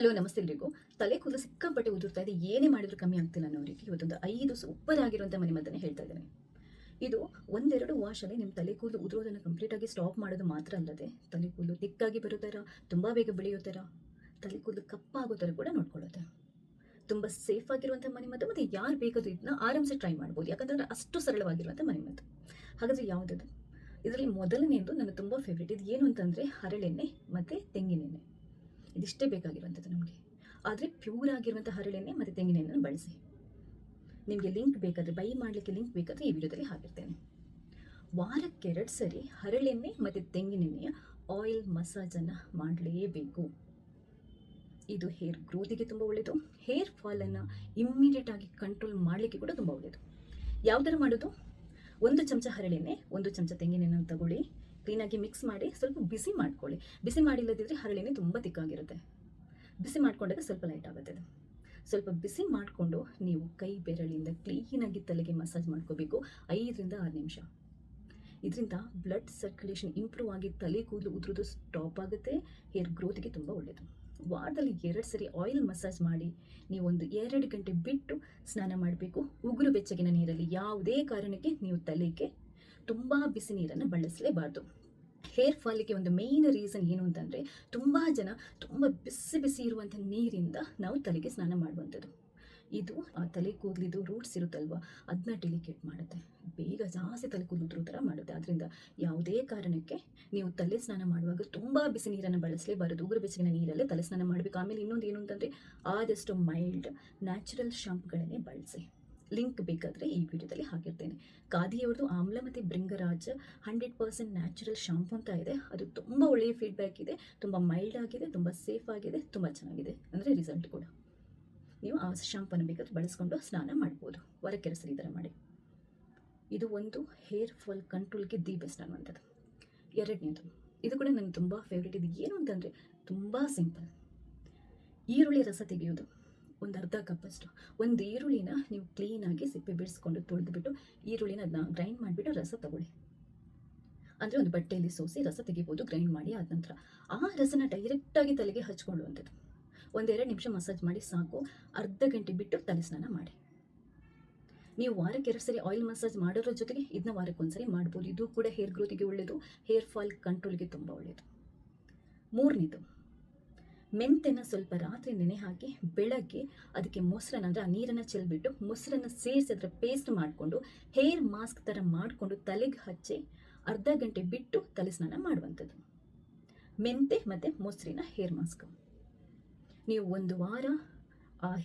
Hello ನಮಸ್ತೆ ಎಲ್ರಿಗೂ. ತಲೆ ಕೂದಲು ಸಿಕ್ಕಾಪಟ್ಟೆ ಉದುರ್ತಾ ಇದೆ, ಏನೇ ಮಾಡಿದ್ರು ಕಮ್ಮಿ ಆಗ್ತಿಲ್ಲ ಅನ್ನೋರಿಗೆ ಇವತ್ತೊಂದು 5 ಸೂಪರ್ ಆಗಿರುವಂಥ ಮನೆಮದ್ದನ್ನು ಹೇಳ್ತಾ ಇದ್ದೇನೆ. ಇದು ಒಂದೆರಡು ವಾಶಲ್ಲಿ ನಿಮ್ಮ ತಲೆ ಕೂದಲು ಉದುರೋದನ್ನು ಕಂಪ್ಲೀಟಾಗಿ ಸ್ಟಾಪ್ ಮಾಡೋದು ಮಾತ್ರ ಅಲ್ಲದೆ ತಲೆ ಕೂದಲು ತಿಕ್ಕಾಗಿ ಬರೋ ಥರ, ತುಂಬ ಬೇಗ ಬೆಳೆಯೋ ಥರ, ತಲೆ ಕೂದಲು ಕಪ್ಪಾಗೋ ಥರ ಕೂಡ ನೋಡ್ಕೊಳ್ಳುತ್ತೆ. ತುಂಬ ಸೇಫ್ ಆಗಿರುವಂಥ ಮನೆಮದ್ದು, ಮತ್ತು ಯಾರು ಬೇಕಾದರೂ ಇದನ್ನ ಆರಾಮ್ಸೆ ಟ್ರೈ ಮಾಡ್ಬೋದು, ಯಾಕಂದರೆ ಅಷ್ಟು ಸರಳವಾಗಿರುವಂಥ ಮನೆಮದ್ದು. ಹಾಗಾದರೆ ಯಾವುದದು? ಇದರಲ್ಲಿ ಮೊದಲನೇದು ನನ್ನ ತುಂಬ ಫೇವ್ರೇಟ್. ಇದು ಏನು ಅಂತಂದರೆ ಹರಳೆಣ್ಣೆ ಮತ್ತು ತೆಂಗಿನೆಣ್ಣೆ. ಇದಿಷ್ಟೇ ಬೇಕಾಗಿರುವಂಥದ್ದು ನಮಗೆ. ಆದರೆ ಪ್ಯೂರ್ ಆಗಿರುವಂಥ ಹರಳೆಣ್ಣೆ ಮತ್ತು ತೆಂಗಿನೆಣ್ಣೆಯನ್ನು ಬಳಸಿ. ನಿಮಗೆ ಲಿಂಕ್ ಬೇಕಾದರೆ, ಬೈ ಮಾಡಲಿಕ್ಕೆ ಲಿಂಕ್ ಬೇಕಾದರೆ ಈ ವಿಡಿಯೋದಲ್ಲಿ ಹಾಕಿರ್ತೇನೆ. ವಾರಕ್ಕೆ 2 ಸರಿ ಹರಳೆಣ್ಣೆ ಮತ್ತು ತೆಂಗಿನೆಣ್ಣೆಯ ಆಯಿಲ್ ಮಸಾಜನ್ನು ಮಾಡಲೇಬೇಕು. ಇದು ಹೇರ್ ಗ್ರೋತಿಗೆ ತುಂಬ ಒಳ್ಳೆಯದು, ಹೇರ್ ಫಾಲನ್ನು ಇಮ್ಮಿಡಿಯೇಟ್ ಆಗಿ ಕಂಟ್ರೋಲ್ ಮಾಡಲಿಕ್ಕೆ ಕೂಡ ತುಂಬ ಒಳ್ಳೆಯದು. ಯಾವ ಥರ ಮಾಡೋದು? 1 ಚಮಚ ಹರಳೆಣ್ಣೆ, 1 ಚಮಚ ತೆಂಗಿನೆಣ್ಣೆಯನ್ನು ತಗೊಳ್ಳಿ, ಕ್ಲೀನಾಗಿ ಮಿಕ್ಸ್ ಮಾಡಿ ಸ್ವಲ್ಪ ಬಿಸಿ ಮಾಡ್ಕೊಳ್ಳಿ. ಬಿಸಿ ಮಾಡಿಲ್ಲದಿದ್ದರೆ ಹರಳೆಣ್ಣೆ ತುಂಬ ತಿಕ್ಕಾಗಿರುತ್ತೆ. ಬಿಸಿ ಮಾಡ್ಕೊಂಡಾಗ ಸ್ವಲ್ಪ ಲೈಟ್ ಆಗುತ್ತೆ. ಅದು ಸ್ವಲ್ಪ ಬಿಸಿ ಮಾಡಿಕೊಂಡು ನೀವು ಕೈ ಬೆರಳಿಂದ ಕ್ಲೀನಾಗಿ ತಲೆಗೆ ಮಸಾಜ್ ಮಾಡ್ಕೋಬೇಕು 5ರಿಂದ 6 ನಿಮಿಷ. ಇದರಿಂದ ಬ್ಲಡ್ ಸರ್ಕ್ಯುಲೇಷನ್ ಇಂಪ್ರೂವ್ ಆಗಿ ತಲೆ ಕೂದಲು ಉದುರೋದು ಸ್ಟಾಪ್ ಆಗುತ್ತೆ. ಹೇರ್ ಗ್ರೋತ್ಗೆ ತುಂಬ ಒಳ್ಳೆಯದು. ವಾರದಲ್ಲಿ 2 ಸರಿ ಆಯಿಲ್ ಮಸಾಜ್ ಮಾಡಿ ನೀವೊಂದು 2 ಗಂಟೆ ಬಿಟ್ಟು ಸ್ನಾನ ಮಾಡಬೇಕು. ಉಗುರು ಬೆಚ್ಚಗಿನ ನೀರಲ್ಲಿ. ಯಾವುದೇ ಕಾರಣಕ್ಕೆ ನೀವು ತಲೆಗೆ ತುಂಬ ಬಿಸಿ ನೀರನ್ನು ಬಳಸಲೇಬಾರ್ದು. ಹೇರ್ ಫಾಲಿಗೆ ಒಂದು ಮೇಯ್ನ್ ರೀಸನ್ ಏನು ಅಂತಂದರೆ, ತುಂಬ ಜನ ತುಂಬ ಬಿಸಿ ಬಿಸಿ ಇರುವಂಥ ನೀರಿಂದ ನಾವು ತಲೆಗೆ ಸ್ನಾನ ಮಾಡುವಂಥದ್ದು. ಇದು ಆ ತಲೆ ಕೂದಲಿದು ರೂಟ್ಸ್ ಇರುತ್ತಲ್ವ, ಅದನ್ನ ಡೆಲಿಕೇಟ್ ಮಾಡುತ್ತೆ, ಬೇಗ ಜಾಸ್ತಿ ತಲೆ ಕೂದಲು ಉದುರೋ ಥರ ಮಾಡುತ್ತೆ. ಆದ್ದರಿಂದ ಯಾವುದೇ ಕಾರಣಕ್ಕೆ ನೀವು ತಲೆ ಸ್ನಾನ ಮಾಡುವಾಗ ತುಂಬ ಬಿಸಿ ನೀರನ್ನು ಬಳಸಲೇಬಾರದು. ಉಗುರು ಬೆಚ್ಚಗಿನ ನೀರಲ್ಲೇ ತಲೆ ಸ್ನಾನ ಮಾಡಬೇಕು. ಆಮೇಲೆ ಇನ್ನೊಂದು ಏನು ಅಂತಂದರೆ, ಆದಷ್ಟು ಮೈಲ್ಡ್ ನ್ಯಾಚುರಲ್ ಶಾಂಪುಗಳನ್ನೇ ಬಳಸಿ. ಲಿಂಕ್ ಬೇಕಾದರೆ ಈ ವಿಡಿಯೋದಲ್ಲಿ ಹಾಕಿರ್ತೇನೆ. ಖಾದಿಯವ್ರದ್ದು ಆಮ್ಲ ಮತ್ತು ಭೃಂಗರಾಜ್ 100% ನ್ಯಾಚುರಲ್ ಶಾಂಪು ಅಂತ ಇದೆ. ಅದು ತುಂಬ ಒಳ್ಳೆಯ ಫೀಡ್ಬ್ಯಾಕ್ ಇದೆ, ತುಂಬ ಮೈಲ್ಡ್ ಆಗಿದೆ, ತುಂಬ ಸೇಫ್ ಆಗಿದೆ, ತುಂಬ ಚೆನ್ನಾಗಿದೆ, ಅಂದರೆ ರಿಸಲ್ಟ್ ಕೂಡ. ನೀವು ಆ ಶಾಂಪನ್ನು ಬೇಕಾದ್ರೆ ಬಳಸ್ಕೊಂಡು ಸ್ನಾನ ಮಾಡ್ಬೋದು. ವಾರಕ್ಕೆ 2 ಸರಿ ಈ ಥರ ಮಾಡಿ. ಇದು ಒಂದು ಹೇರ್ ಫಾಲ್ ಕಂಟ್ರೋಲ್ಗೆ ದಿ ಬೆಸ್ಟ್ ಅನ್ನುವಂಥದ್ದು. 2ನೇದು, ಇದು ಕೂಡ ನನಗೆ ತುಂಬ ಫೇವ್ರೇಟ್. ಇದು ಏನು ಅಂತಂದರೆ ತುಂಬ ಸಿಂಪಲ್. ಈರುಳ್ಳಿ ರಸ ತೆಗೆಯೋದು. ಒಂದು ಅರ್ಧ ಕಪ್ಪಷ್ಟು. ಒಂದು ಈರುಳ್ಳಿನ ನೀವು ಕ್ಲೀನಾಗಿ ಸಿಪ್ಪೆ ಬಿಡಿಸ್ಕೊಂಡು ತೊಳೆದುಬಿಟ್ಟು ಈರುಳ್ಳಿನ ಅದನ್ನ ಗ್ರೈಂಡ್ ಮಾಡಿಬಿಟ್ಟು ರಸ ತಗೊಳ್ಳಿ. ಅಂದರೆ ಒಂದು ಬಟ್ಟೆಯಲ್ಲಿ ಸೋಸಿ ರಸ ತೆಗಿಬೋದು, ಗ್ರೈಂಡ್ ಮಾಡಿ. ಆದ ನಂತರ ಆ ರಸನ ಡೈರೆಕ್ಟಾಗಿ ತಲೆಗೆ ಹಚ್ಕೊಳ್ಳುವಂಥದ್ದು. 1-2 ನಿಮಿಷ ಮಸಾಜ್ ಮಾಡಿ ಸಾಕು. ಅರ್ಧ ಗಂಟೆ ಬಿಟ್ಟು ತಲೆ ಸ್ನಾನ ಮಾಡಿ. ನೀವು ವಾರಕ್ಕೆ 2 ಸರಿ ಆಯಿಲ್ ಮಸಾಜ್ ಮಾಡೋದ್ರ ಜೊತೆಗೆ ಇದನ್ನ ವಾರಕ್ಕೆ 1 ಸರಿ ಮಾಡ್ಬೋದು. ಇದು ಕೂಡ ಹೇರ್ ಗ್ರೋತಿಗೆ ಒಳ್ಳೆಯದು, ಹೇರ್ ಫಾಲ್ ಕಂಟ್ರೋಲ್ಗೆ ತುಂಬ ಒಳ್ಳೆಯದು. 3ನೇದು, ಮೆಂತೆನ ಸ್ವಲ್ಪ ರಾತ್ರಿ ನೆನೆ ಹಾಕಿ ಬೆಳಗ್ಗೆ ಅದಕ್ಕೆ ಮೊಸರನ್ನ, ಅಂದರೆ ಆ ನೀರನ್ನು ಚೆಲ್ಬಿಟ್ಟು ಮೊಸರನ್ನು ಸೇರಿಸಿ ಅದರ ಪೇಸ್ಟ್ ಮಾಡಿಕೊಂಡು ಹೇರ್ ಮಾಸ್ಕ್ ಥರ ಮಾಡಿಕೊಂಡು ತಲೆಗೆ ಹಚ್ಚಿ ಅರ್ಧ ಗಂಟೆ ಬಿಟ್ಟು ತಲೆ ಸ್ನಾನ ಮಾಡುವಂಥದ್ದು. ಮೆಂತೆ ಮತ್ತು ಮೊಸರಿನ ಹೇರ್ ಮಾಸ್ಕ್. ನೀವು 1 ವಾರ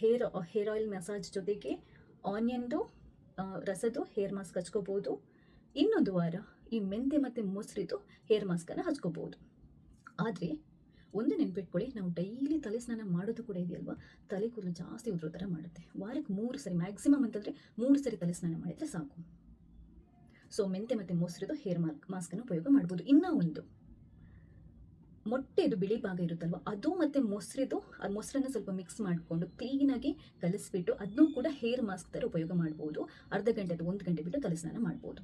ಹೇರ್ ಆಯಿಲ್ ಮಸಾಜ್ ಜೊತೆಗೆ ಆನಿಯನ್ದು ರಸದ್ದು ಹೇರ್ ಮಾಸ್ಕ್ ಹಚ್ಕೋಬೋದು. ಇನ್ನೊಂದು ವಾರ ಈ ಮೆಂತೆ ಮತ್ತು ಮೊಸರಿದು ಹೇರ್ ಮಾಸ್ಕನ್ನು ಹಚ್ಕೋಬೋದು. ಆದರೆ ಒಂದು ನೆನ್ಪಿಟ್ಕೊಳ್ಳಿ, ನಾವು ಡೈಲಿ ತಲೆ ಸ್ನಾನ ಮಾಡೋದು ಕೂಡ ಇದೆಯಲ್ವ, ತಲೆ ಕೂದಲು ಜಾಸ್ತಿ ಉದುರೋ ಥರ ಮಾಡುತ್ತೆ. ವಾರಕ್ಕೆ 3 ಸರಿ ಮ್ಯಾಕ್ಸಿಮಮ್ ಅಂತಂದರೆ 3 ಸರಿ ತಲೆ ಸ್ನಾನ ಮಾಡಿದರೆ ಸಾಕು. ಸೊ ಮೆಂತೆ ಮತ್ತು ಮೊಸರಿದು ಹೇರ್ ಮಾಸ್ಕನ್ನು ಉಪಯೋಗ ಮಾಡ್ಬೋದು. ಇನ್ನೂ ಒಂದು, ಮೊಟ್ಟೆದು ಬಿಳಿ ಭಾಗ ಇರುತ್ತಲ್ವ, ಅದು ಮತ್ತು ಮೊಸರಿದು, ಆ ಮೊಸರನ್ನು ಸ್ವಲ್ಪ ಮಿಕ್ಸ್ ಮಾಡಿಕೊಂಡು ಕ್ಲೀನಾಗಿ ಕಲಿಸ್ಬಿಟ್ಟು ಅದನ್ನೂ ಕೂಡ ಹೇರ್ ಮಾಸ್ಕ್ ಥರ ಉಪಯೋಗ ಮಾಡ್ಬೋದು. ಅರ್ಧ ಗಂಟೆ ಅಥವಾ 1 ಗಂಟೆ ಬಿಟ್ಟು ತಲೆ ಸ್ನಾನ ಮಾಡ್ಬೋದು.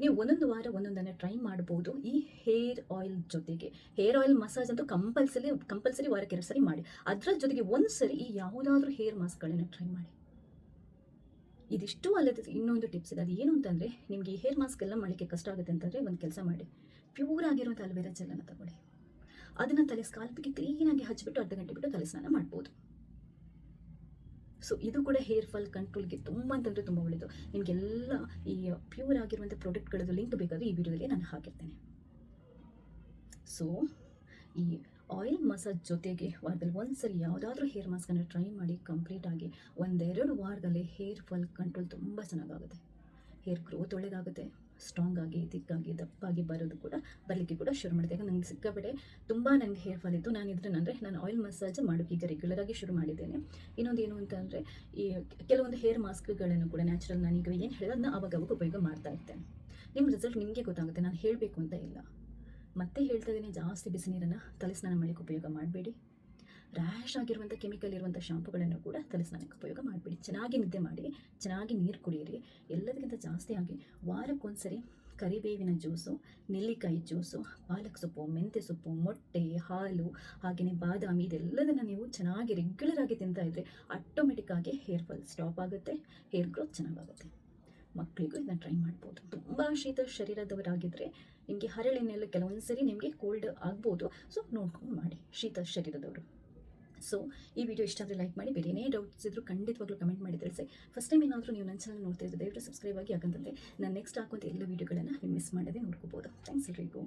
ನೀವು ಒಂದೊಂದು ವಾರ ಒಂದೊಂದನ್ನು ಟ್ರೈ ಮಾಡ್ಬೋದು. ಈ ಹೇರ್ ಆಯಿಲ್ ಜೊತೆಗೆ ಹೇರ್ ಆಯಿಲ್ ಮಸಾಜ್ ಅಂತೂ ಕಂಪಲ್ಸರಿ ವಾರಕ್ಕೆ 2 ಸರಿ ಮಾಡಿ. ಅದರ ಜೊತೆಗೆ 1 ಸರಿ ಈ ಯಾವುದಾದ್ರೂ ಹೇರ್ ಮಾಸ್ಕ್ಗಳನ್ನು ಟ್ರೈ ಮಾಡಿ. ಇದಿಷ್ಟು ಅಲ್ಲದೆ ಇನ್ನೊಂದು ಟಿಪ್ಸ್ ಇದೆ. ಅದು ಏನು ಅಂತಂದರೆ, ನಿಮಗೆ ಈ ಹೇರ್ ಮಾಸ್ಕ್ ಎಲ್ಲ ಮಾಡಲಿಕ್ಕೆ ಕಷ್ಟ ಆಗುತ್ತೆ ಅಂತಂದರೆ ಒಂದು ಕೆಲಸ ಮಾಡಿ, ಪ್ಯೂರ್ ಆಗಿರುವಂಥ ಅಲ್ವೇರಾ ಜೆಲ್ಲನ್ನು ತಗೊಳ್ಳಿ. ಅದನ್ನು ತಲೆ ಸ್ಕಾಲ್ಪಿಗೆ ಕ್ಲೀನಾಗಿ ಹಚ್ಚಿಬಿಟ್ಟು ಅರ್ಧ ಗಂಟೆ ಬಿಟ್ಟು ತಲೆ ಸ್ನಾನ ಮಾಡ್ಬೋದು. ಸೊ ಇದು ಕೂಡ ಹೇರ್ ಫಾಲ್ ಕಂಟ್ರೋಲ್ಗೆ ತುಂಬ ಅಂತಂದರೆ ತುಂಬ ಒಳ್ಳೆಯದು. ನಿಮಗೆಲ್ಲ ಈ ಪ್ಯೂರ್ ಆಗಿರುವಂಥ ಪ್ರಾಡಕ್ಟ್ಗಳದ್ದು ಲಿಂಕ್ ಬೇಕಾದರೆ ಈ ವಿಡಿಯೋದಲ್ಲಿ ನಾನು ಹಾಕಿರ್ತೇನೆ. ಸೊ ಈ ಆಯಿಲ್ ಮಸಾಜ್ ಜೊತೆಗೆ ವಾರದಲ್ಲಿ 1 ಸರಿ ಯಾವುದಾದ್ರೂ ಹೇರ್ ಮಾಸ್ಕನ್ನು ಟ್ರೈ ಮಾಡಿ. ಕಂಪ್ಲೀಟಾಗಿ 1-2 ವಾರದಲ್ಲಿ ಹೇರ್ ಫಾಲ್ ಕಂಟ್ರೋಲ್ ತುಂಬ ಚೆನ್ನಾಗಾಗುತ್ತೆ. ಹೇರ್ ಗ್ರೋತ್ ಒಳ್ಳೆಯದಾಗುತ್ತೆ, ಸ್ಟ್ರಾಂಗ್ ಆಗಿ ತಿಕ್ಕಾಗಿ ದಪ್ಪಾಗಿ ಬರಲಿಕ್ಕೆ ಕೂಡ ಶುರು ಮಾಡುತ್ತೆ. ಯಾಕಂದ್ರೆ ನನಗೆ ಸಿಕ್ಕಾಪಟ್ಟೆ ತುಂಬ ನನಗೆ ಹೇರ್ ಫಾಲ್ ಇತ್ತು. ನಾನು ಆಯಿಲ್ ಮಸಾಜ್ ಮಾಡೋಕ್ಕೆ ಈಗ ರೆಗ್ಯುಲರಾಗಿ ಶುರು ಮಾಡಿದ್ದೇನೆ. ಇನ್ನೊಂದು ಏನು ಅಂತಂದರೆ, ಈ ಕೆಲವೊಂದು ಹೇರ್ ಮಾಸ್ಕ್ಗಳನ್ನು ಕೂಡ ನ್ಯಾಚುರಲ್, ನಾನೀಗ ಏನು ಹೇಳಿದ್ರೆ ಅದನ್ನ ಅವಾಗ ಉಪಯೋಗ ಮಾಡ್ತಾ ಇರ್ತೇನೆ. ನಿಮ್ಮ ರಿಸಲ್ಟ್ ನಿಮಗೆ ಗೊತ್ತಾಗುತ್ತೆ, ನಾನು ಹೇಳಬೇಕು ಅಂತ ಇಲ್ಲ. ಮತ್ತೆ ಹೇಳ್ತಾ ಇದ್ದೀನಿ, ಜಾಸ್ತಿ ಬಿಸಿ ನೀರನ್ನು ತಲೆ ಸ್ನಾನ ಮಾಡಲಿಕ್ಕೆ ಉಪಯೋಗ ಮಾಡಬೇಡಿ. ರ್ಯಾಶ್ ಆಗಿರುವಂಥ ಕೆಮಿಕಲ್ ಇರುವಂಥ ಶಾಂಪುಗಳನ್ನು ಕೂಡ ತಲೆ ಸ್ನಾನಕ್ಕೆ ಉಪಯೋಗ ಮಾಡಿಬಿಡಿ. ಚೆನ್ನಾಗಿ ನಿದ್ದೆ ಮಾಡಿ, ಚೆನ್ನಾಗಿ ನೀರು ಕುಡಿಯಿರಿ. ಎಲ್ಲದಕ್ಕಿಂತ ಜಾಸ್ತಿ ಆಗಿ ವಾರಕ್ಕೆ 1 ಸರಿ ಕರಿಬೇವಿನ ಜ್ಯೂಸು, ನೆಲ್ಲಿಕಾಯಿ ಜ್ಯೂಸು, ಪಾಲಕ್ ಸೊಪ್ಪು, ಮೆಂತ್ಯ ಸೊಪ್ಪು, ಮೊಟ್ಟೆ, ಹಾಲು, ಹಾಗೆಯೇ ಬಾದಾಮಿ ಇದೆಲ್ಲದನ್ನು ನೀವು ಚೆನ್ನಾಗಿ ರೆಗ್ಯುಲರ್ ಆಗಿ ತಿಂತಾ ಇದ್ದರೆ ಆಟೋಮೆಟಿಕ್ ಆಗಿ ಹೇರ್ ಫಾಲ್ ಸ್ಟಾಪ್ ಆಗುತ್ತೆ, ಹೇರ್ ಗ್ರೋತ್ ಚೆನ್ನಾಗಾಗುತ್ತೆ. ಮಕ್ಕಳಿಗೂ ಇದನ್ನ ಟ್ರೈ ಮಾಡ್ಬೋದು. ತುಂಬ ಶೀತ ಶರೀರದವರಾಗಿದ್ದರೆ ನಿಮಗೆ ಹರಳೆಣ್ಣೆಲ್ಲ ಕೆಲವೊಂದು ಸರಿ ನಿಮಗೆ ಕೋಲ್ಡ್ ಆಗ್ಬೋದು, ಸೊ ನೋಡ್ಕೊಂಡು ಮಾಡಿ ಶೀತ ಶರೀರದವರು. ಸೊ ಈ ವಿಡಿಯೋ ಇಷ್ಟ ಆದರೆ ಲೈಕ್ ಮಾಡಿ, ಬೇರೆ ಏನೇ ಡೌಟ್ಸ್ ಇದ್ದರೂ ಖಂಡಿತವಾಗ್ಲೂ ಕಮೆಂಟ್ ಮಾಡಿ ತಿಳಿಸಿ. ಫಸ್ಟ್ ಟೈಮ್ ಏನಾದರೂ ನೀವು ನನ್ನ ಚಾನಲ್ ನೋಡ್ತಾ ಇದ್ದರೆ ದಯವಿಟ್ಟು ಸಬ್ಸ್ಕ್ರೈಬ್ ಆಗಿ, ಯಾಕಂತಂದರೆ ನಾನು ನೆಕ್ಸ್ಟ್ ಹಾಕುವಂಥ ಎಲ್ಲ ವೀಡಿಯೋಗಳನ್ನು ನೀವು ಮಿಸ್ ಮಾಡದೆ ನೋಡ್ಕೋಬೋದು. ಥ್ಯಾಂಕ್ಸ್ ಎಲ್ರಿಗೂ.